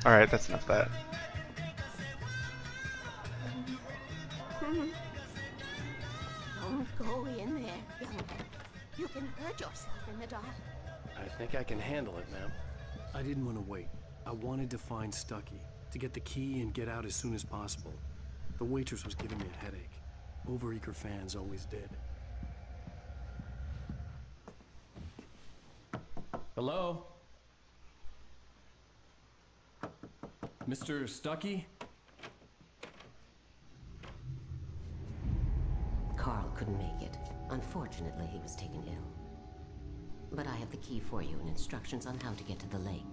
Alright, that's enough of that. Don't go in there, young man. You can hurt yourself in the dark. I think I can handle it, ma'am. I didn't want to wait. I wanted to find Stucky, to get the key and get out as soon as possible. The waitress was giving me a headache. Overeager fans always did. Hello? Mr. Stucky? Carl couldn't make it. Unfortunately, he was taken ill. But I have the key for you and instructions on how to get to the lake.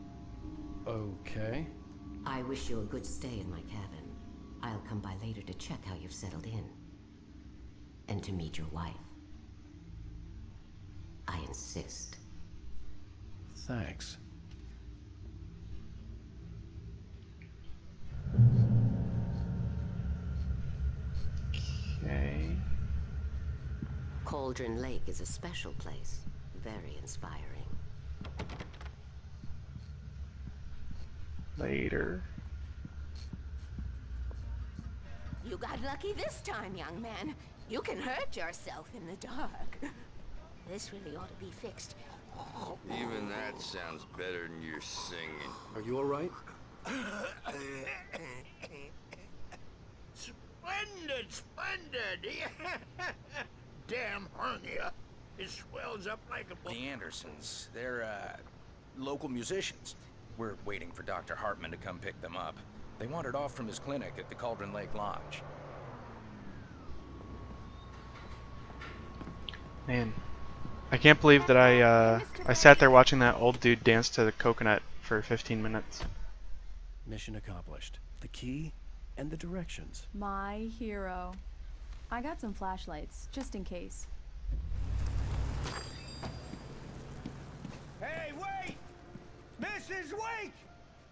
Okay. I wish you a good stay in my cabin. I'll come by later to check how you've settled in. And to meet your wife. I insist. Thanks. Okay. Cauldron Lake is a special place. Very inspiring. Later. You got lucky this time, young man. You can hurt yourself in the dark. This really ought to be fixed. Even that sounds better than your singing. Are you all right? Splendid, splendid! Damn hernia. It swells up like a... The Andersons. They're, local musicians. We're waiting for Dr. Hartman to come pick them up. They wandered off from his clinic at the Cauldron Lake Lodge. Man, I can't believe that I sat there watching that old dude dance to the coconut for 15 minutes. Mission accomplished. The key and the directions. My hero. I got some flashlights, just in case. Hey, wait! Mrs. Wake!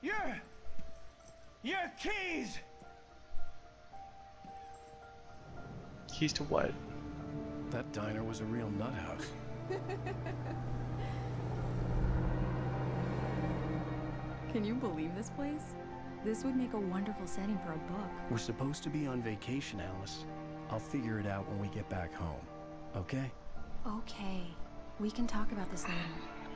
Your keys! Keys to what? That diner was a real nut house. Can you believe this place? This would make a wonderful setting for a book. We're supposed to be on vacation, Alice. I'll figure it out when we get back home. Okay? Okay. We can talk about this later.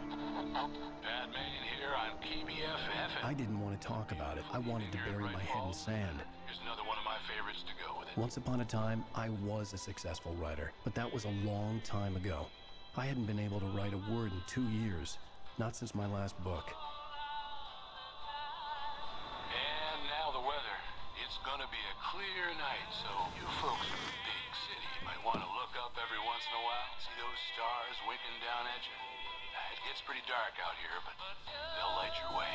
Bad man here on KBFF. I didn't want to talk about it. I wanted to bury my head in sand. Here's another one of my favorites to go with it. Once upon a time, I was a successful writer, but that was a long time ago. I hadn't been able to write a word in 2 years, not since my last book. And now the weather. It's gonna be a clear night, so you folks in the big city might want to look up every once in a while, see those stars winking down at you. It gets pretty dark out here, but they'll light your way.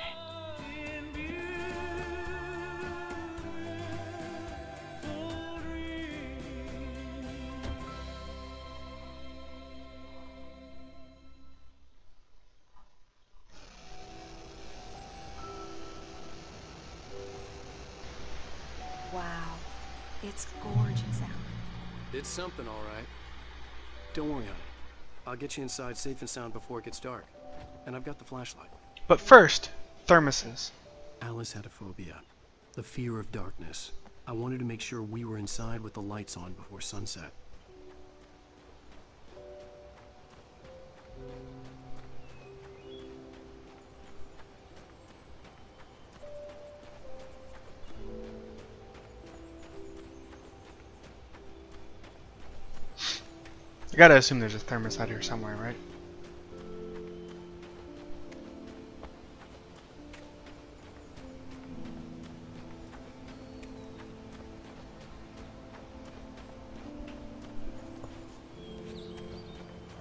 Wow. It's gorgeous out. It's something, all right. Don't worry, honey. I'll get you inside safe and sound before it gets dark. And I've got the flashlight. But first, thermoses. Alice had a phobia. The fear of darkness. I wanted to make sure we were inside with the lights on before sunset. I gotta assume there's a thermos out here somewhere, right?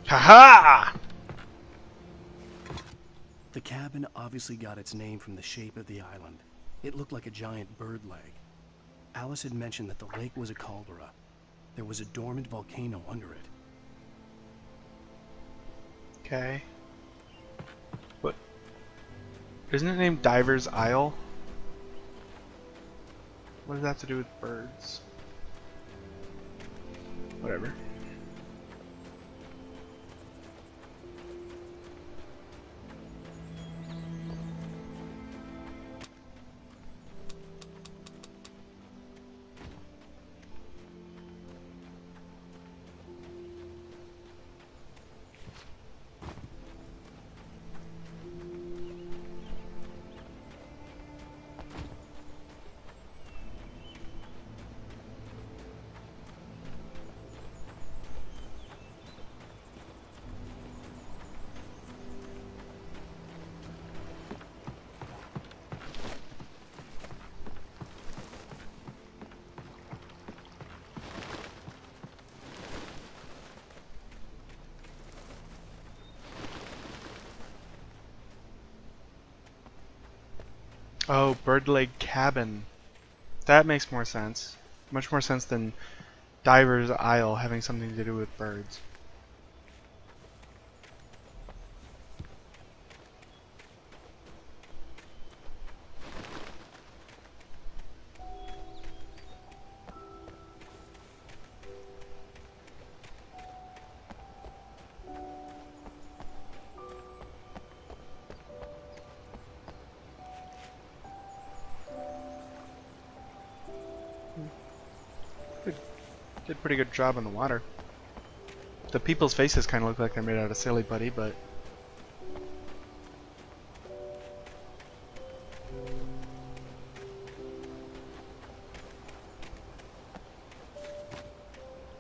Haha! The cabin obviously got its name from the shape of the island. It looked like a giant bird leg. Alice had mentioned that the lake was a caldera. There was a dormant volcano under it. Okay. What? Isn't it named Diver's Isle? What does that have to do with birds? Whatever. Oh, bird leg cabin. That makes more sense. Much more sense than diver's isle having something to do with birds. Did a pretty good job on the water. The people's faces kind of look like they're made out of silly putty, but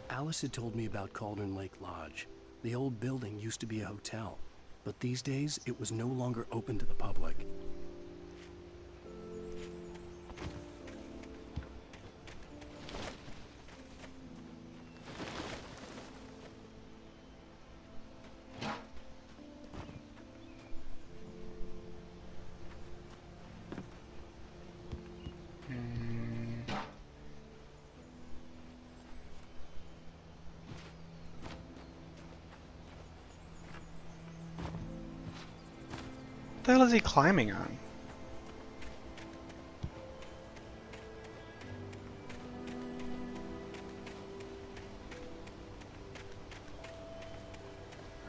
Alice had told me about Cauldron Lake Lodge. The old building used to be a hotel, but these days it was no longer open to the public. what the hell is he climbing on?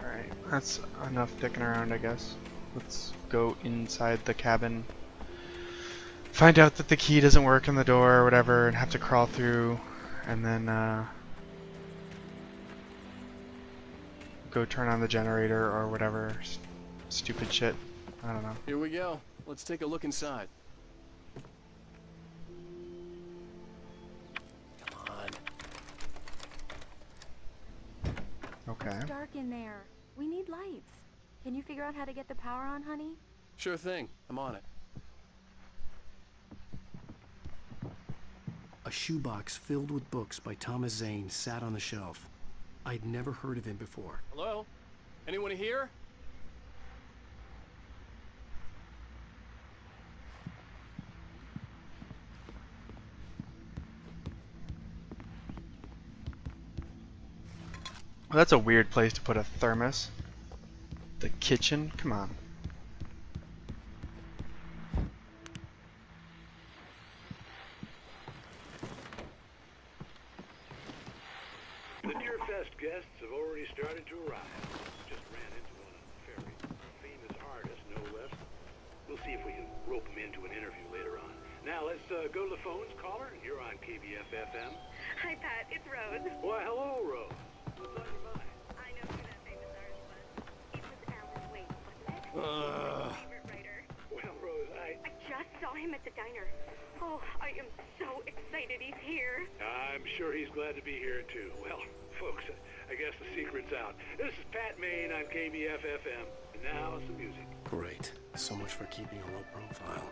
Alright, that's enough dicking around, I guess. Let's go inside the cabin. Find out that the key doesn't work in the door or whatever and have to crawl through, and then go turn on the generator or whatever stupid shit. I don't know. Here we go. Let's take a look inside. Come on. Okay. It's dark in there. We need lights. Can you figure out how to get the power on, honey? Sure thing. I'm on it. A shoebox filled with books by Thomas Zane sat on the shelf. I'd never heard of him before. Hello? Anyone here? Well, that's a weird place to put a thermos. The kitchen? Come on. The Deerfest guests have already started to arrive. Just ran into one on the ferry. Famous artist, no less. We'll see if we can rope him into an interview later on. Now let's go to the phones. Caller, you're on KBF-FM. Hi, Pat. It's Rose. Why, hello, Rose. What's on your mind? I know who that famous artist was. It was Alan Wake, wasn't it? My favorite writer. Well, Rose, I just saw him at the diner. Oh, I am so excited he's here. I'm sure he's glad to be here, too. Well, folks, I guess the secret's out. This is Pat Maine on KBF-FM. And now, some music. Great. So much for keeping a low profile.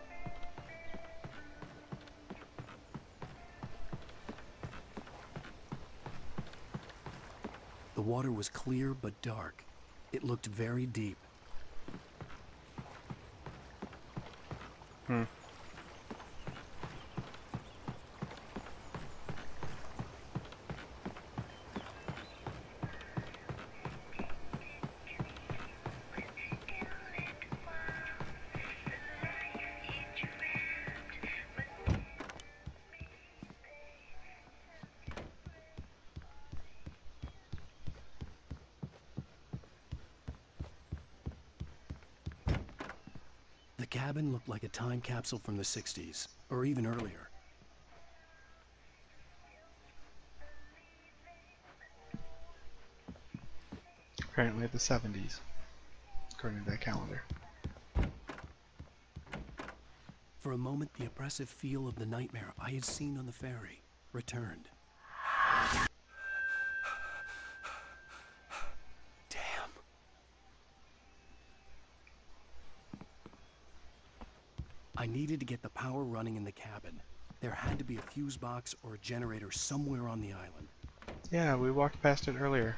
The water was clear but dark. It looked very deep. The cabin looked like a time capsule from the 60s, or even earlier. Apparently the 70s, according to that calendar. For a moment, the oppressive feel of the nightmare I had seen on the ferry returned. Damn. I needed to get the power running in the cabin. There had to be a fuse box or a generator somewhere on the island. Yeah, we walked past it earlier.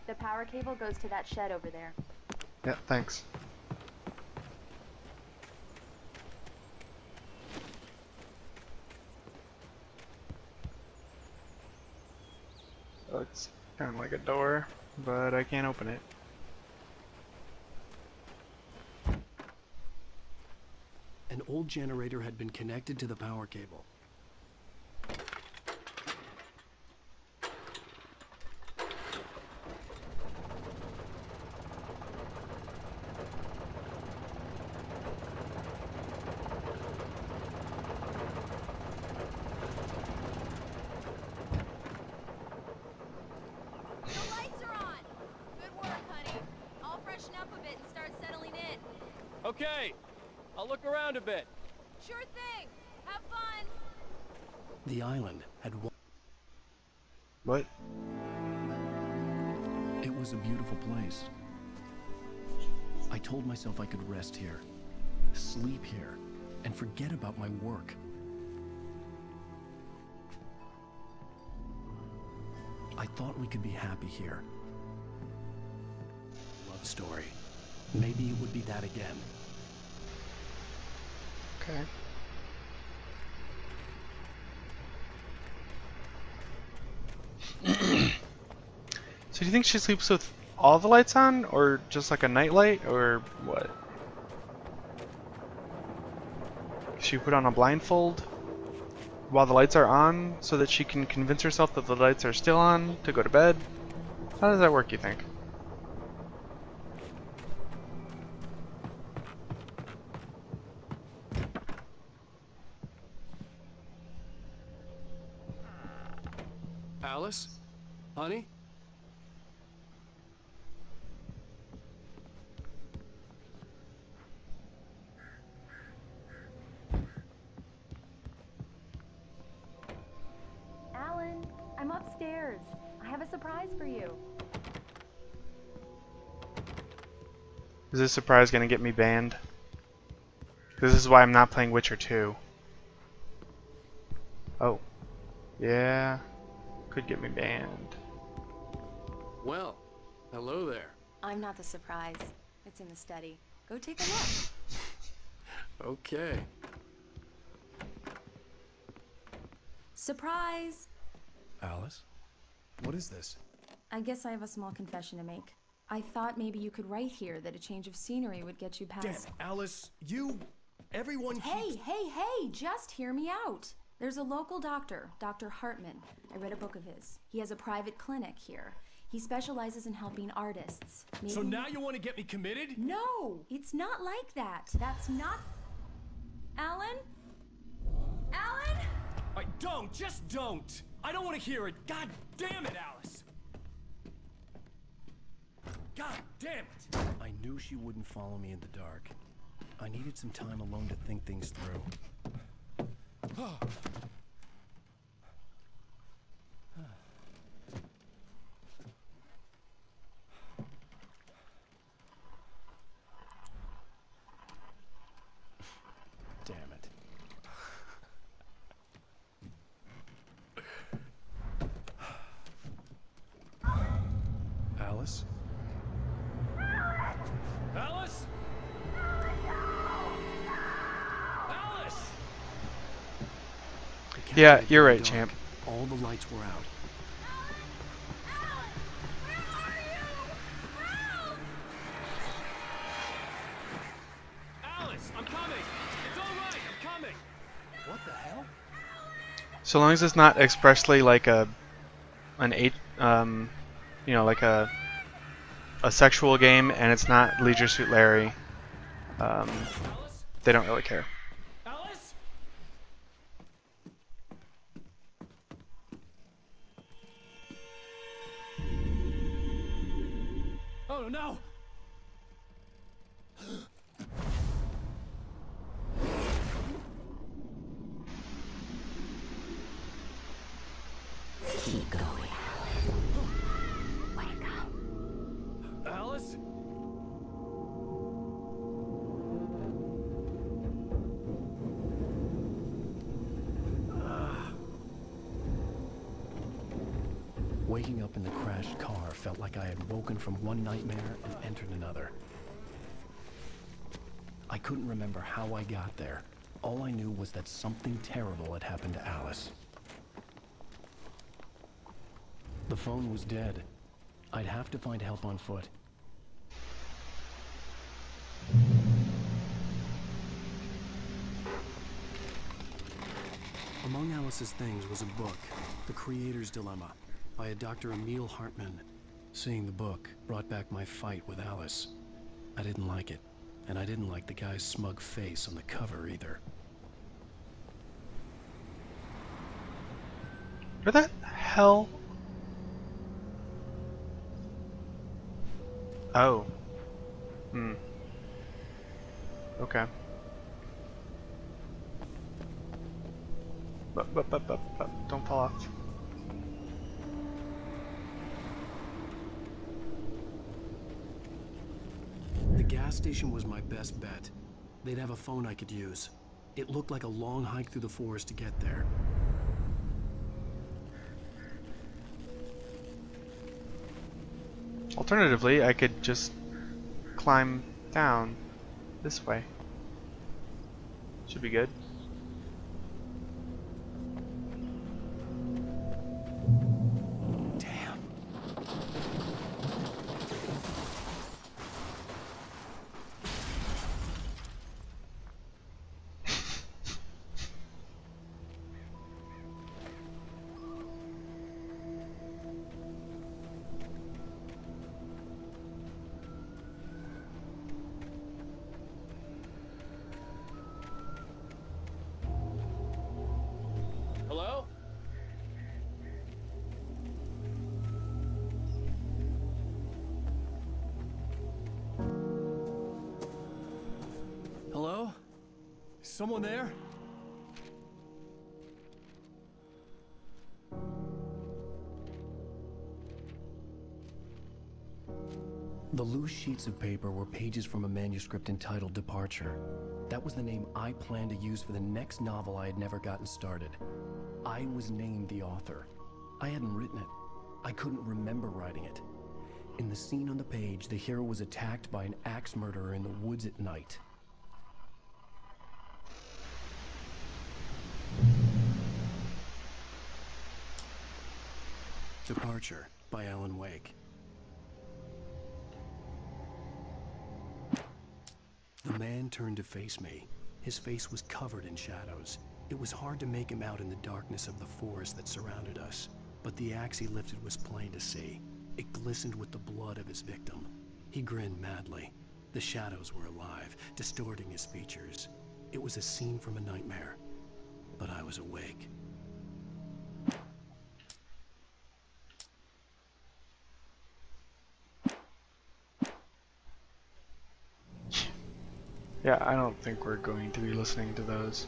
The power cable goes to that shed over there. Yeah, thanks. Looks kind of like a door, but I can't open it. An old generator had been connected to the power cable. The lights are on! Good work, honey. I'll freshen up a bit and start settling in. Okay, I'll look around a bit. Sure thing! Have fun! The island had one. What? It was a beautiful place. I told myself I could rest here, sleep here, and forget about my work. I thought we could be happy here. Love story. Maybe it would be that again. Okay. So do you think she sleeps with all the lights on, or just like a nightlight, or what? She put on a blindfold while the lights are on so that she can convince herself that the lights are still on to go to bed? How does that work, you think? Alice? Honey? Alan, I'm upstairs. I have a surprise for you. Is this surprise gonna get me banned? This is why I'm not playing Witcher 2. Oh. Yeah. Could get me banned. Well, hello there. I'm not the surprise. It's in the study. Go take a look. Okay. Surprise! Alice? What is this? I guess I have a small confession to make. I thought maybe you could write here that a change of scenery would get you Damn, past... Alice, everyone Hey, keeps... hey, just hear me out. There's a local doctor, Dr. Hartman. I read a book of his. He has a private clinic here. He specializes in helping artists. Maybe... So now you want to get me committed? No, it's not like that. That's not... Alan? Alan? Just don't! I don't want to hear it! God damn it, Alice! God damn it! I knew she wouldn't follow me in the dark. I needed some time alone to think things through. Damn it. Alice? Alice? Alice! Yeah, you're right, champ. All the lights were out. Alice, I'm coming! It's all right, I'm coming! What the hell? So long as it's not expressly like you know, like a sexual game, and it's not Leisure Suit Larry, they don't really care. Alice? Oh no! Keep going. Wake up. Alice? Waking up in the crashed car felt like I had woken from one nightmare and entered another. I couldn't remember how I got there. All I knew was that something terrible had happened to Alice. The phone was dead. I'd have to find help on foot. Among Alice's things was a book, The Creator's Dilemma, by a Dr. Emil Hartman. Seeing the book brought back my fight with Alice. I didn't like it, and I didn't like the guy's smug face on the cover either. Where the hell? Oh. Hmm. Okay. But, don't fall off. The gas station was my best bet. They'd have a phone I could use. It looked like a long hike through the forest to get there. Alternatively, I could just climb down this way. Should be good. Damn. Hello? Hello? Someone there? The loose sheets of paper were pages from a manuscript entitled Departure. That was the name I planned to use for the next novel I had never gotten started. I was named the author. I hadn't written it. I couldn't remember writing it. In the scene on the page, the hero was attacked by an axe murderer in the woods at night. Departure by Alan Wake. The man turned to face me. His face was covered in shadows. It was hard to make him out in the darkness of the forest that surrounded us, but the axe he lifted was plain to see. It glistened with the blood of his victim. He grinned madly. The shadows were alive, distorting his features. It was a scene from a nightmare, but I was awake. Yeah, I don't think we're going to be listening to those.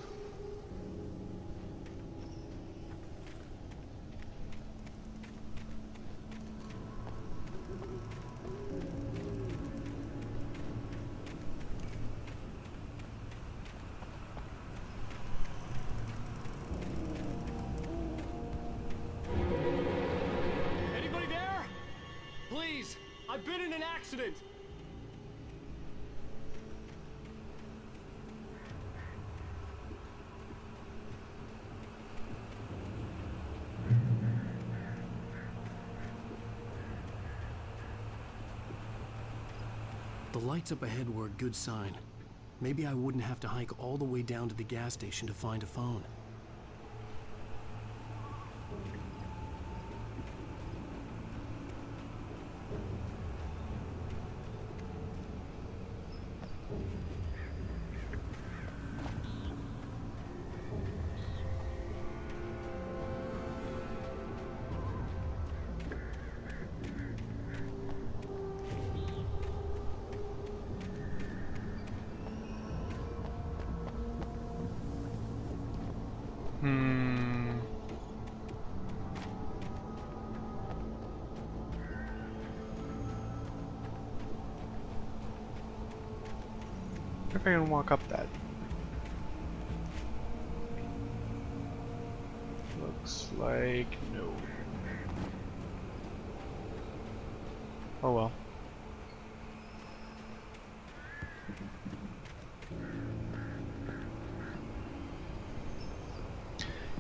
Anybody there? Please, I've been in an accident. The lights up ahead were a good sign. Maybe I wouldn't have to hike all the way down to the gas station to find a phone. If I can walk up that. Looks like no. Oh well.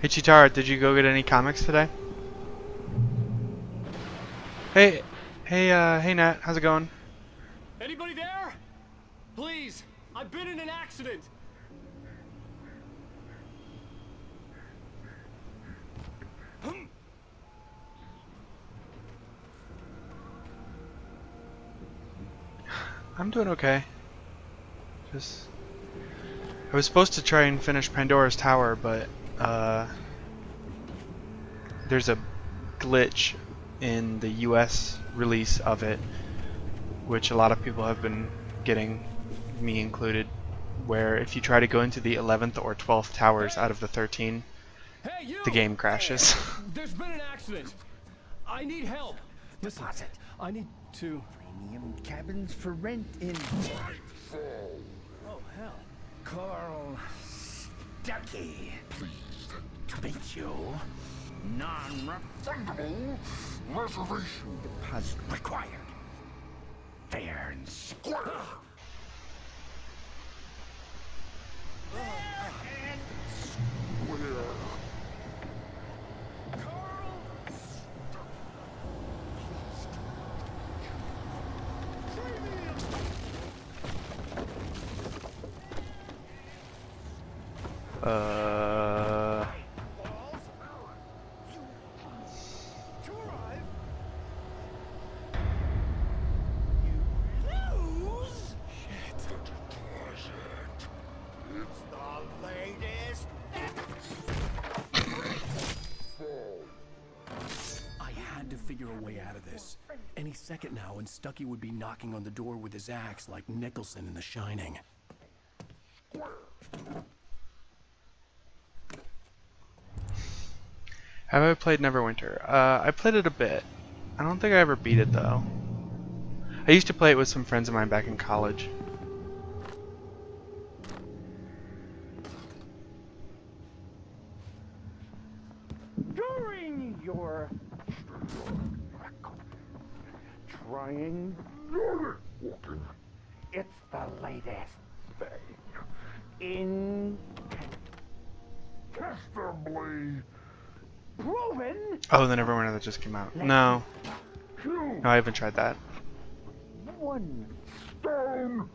Hey Chitara, did you go get any comics today? Hey, hey Nat, how's it going? Anybody there? Please, I've been in an accident. I'm doing okay. Just, I was supposed to try and finish Pandora's Tower, but there's a glitch in the US release of it, which a lot of people have been getting, me included, where if you try to go into the 11th or 12th towers out of the 13, Hey, you! the game crashes. There's been an accident. I need help. Listen, I need to... Premium cabins for rent in... Oh, hell. Carl Stucky. Pleased to meet you. Non-refundable reservation deposit required. Fair and square. A way out of this. Any second now, and Stucky would be knocking on the door with his axe like Nicholson in The Shining. Have I played Neverwinter? I played it a bit. I don't think I ever beat it though. I used to play it with some friends of mine back in college. During your trying it's the latest thing. Incontestably proven. Oh, the Neverwinter that just came out. No. No, I haven't tried that. One stone.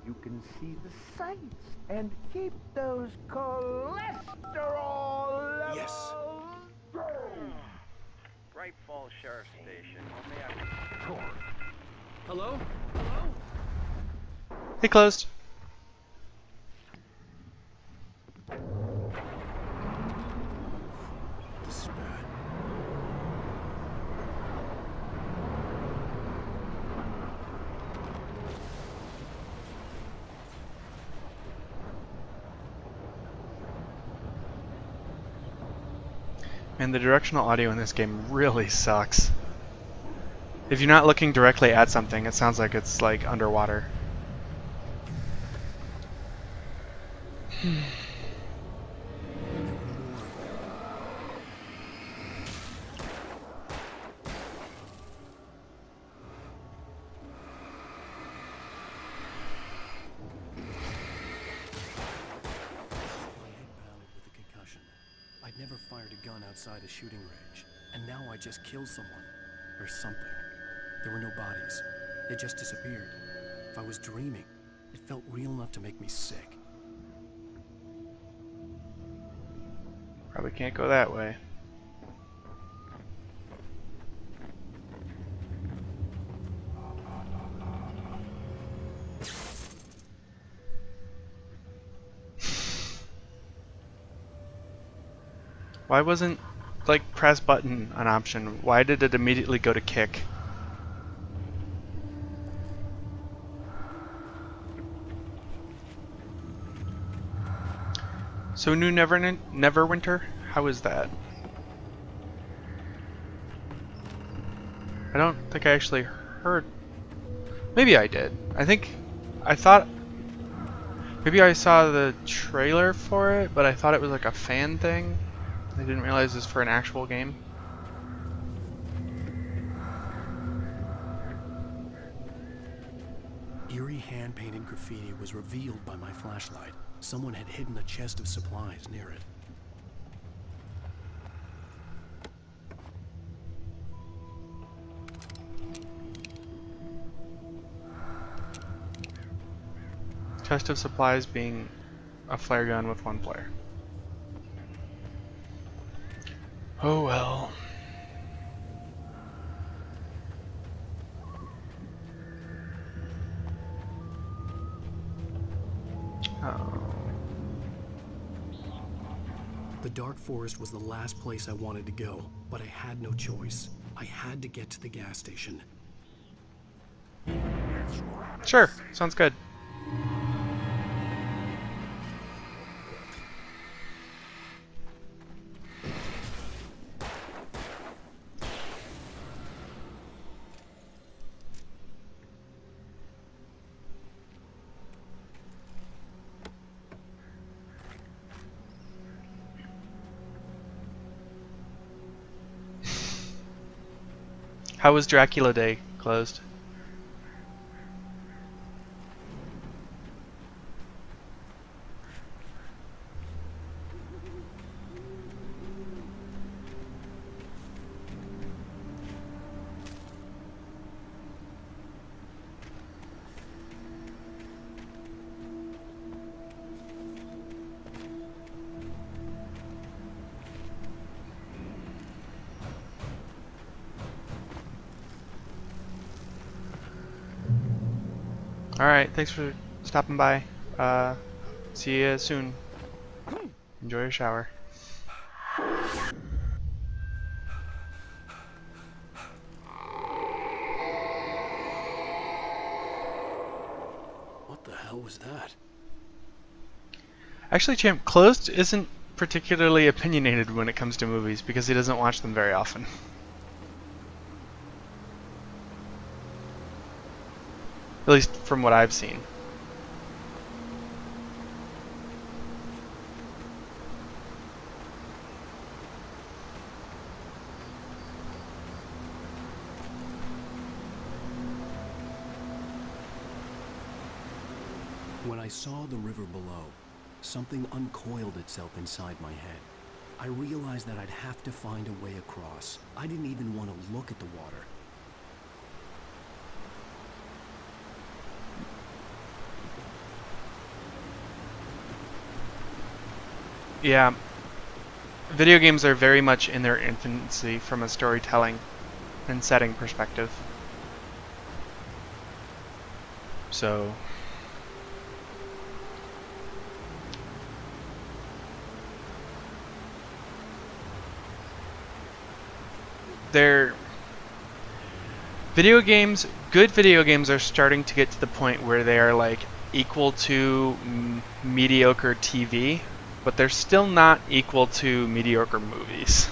You can see the sights and keep those cholesterol levels. Yes. Great Falls Sheriff Station. Hello? They closed. This is bad. Man, the directional audio in this game really sucks. If you're not looking directly at something, it sounds like it's like underwater. I'd never fired a gun outside a shooting range, and now I just killed someone. Or something. There were no bodies. They just disappeared. If I was dreaming, it felt real enough to make me sick. Probably can't go that way. Why wasn't, like, press button an option? Why did it immediately go to kick? So new Neverwinter? How is that? I don't think I actually heard. Maybe I did. I thought maybe I saw the trailer for it, but I thought it was like a fan thing. I didn't realize this was for an actual game. Eerie hand-painted graffiti was revealed by my flashlight. Someone had hidden a chest of supplies near it. Chest of supplies being a flare gun with 1 flare. Oh well. Oh. The dark forest was the last place I wanted to go, but I had no choice. I had to get to the gas station. Sure, sounds good. How was Dracula Day closed? Alright, thanks for stopping by. See you soon. Enjoy your shower. What the hell was that? Actually, Champ, Closed isn't particularly opinionated when it comes to movies because he doesn't watch them very often. At least from what I've seen. When I saw the river below, something uncoiled itself inside my head. I realized that I'd have to find a way across. I didn't even want to look at the water. Yeah. Video games are very much in their infancy from a storytelling and setting perspective. So they're good video games are starting to get to the point where they are like equal to mediocre TV, but they're still not equal to mediocre movies.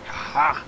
Ha!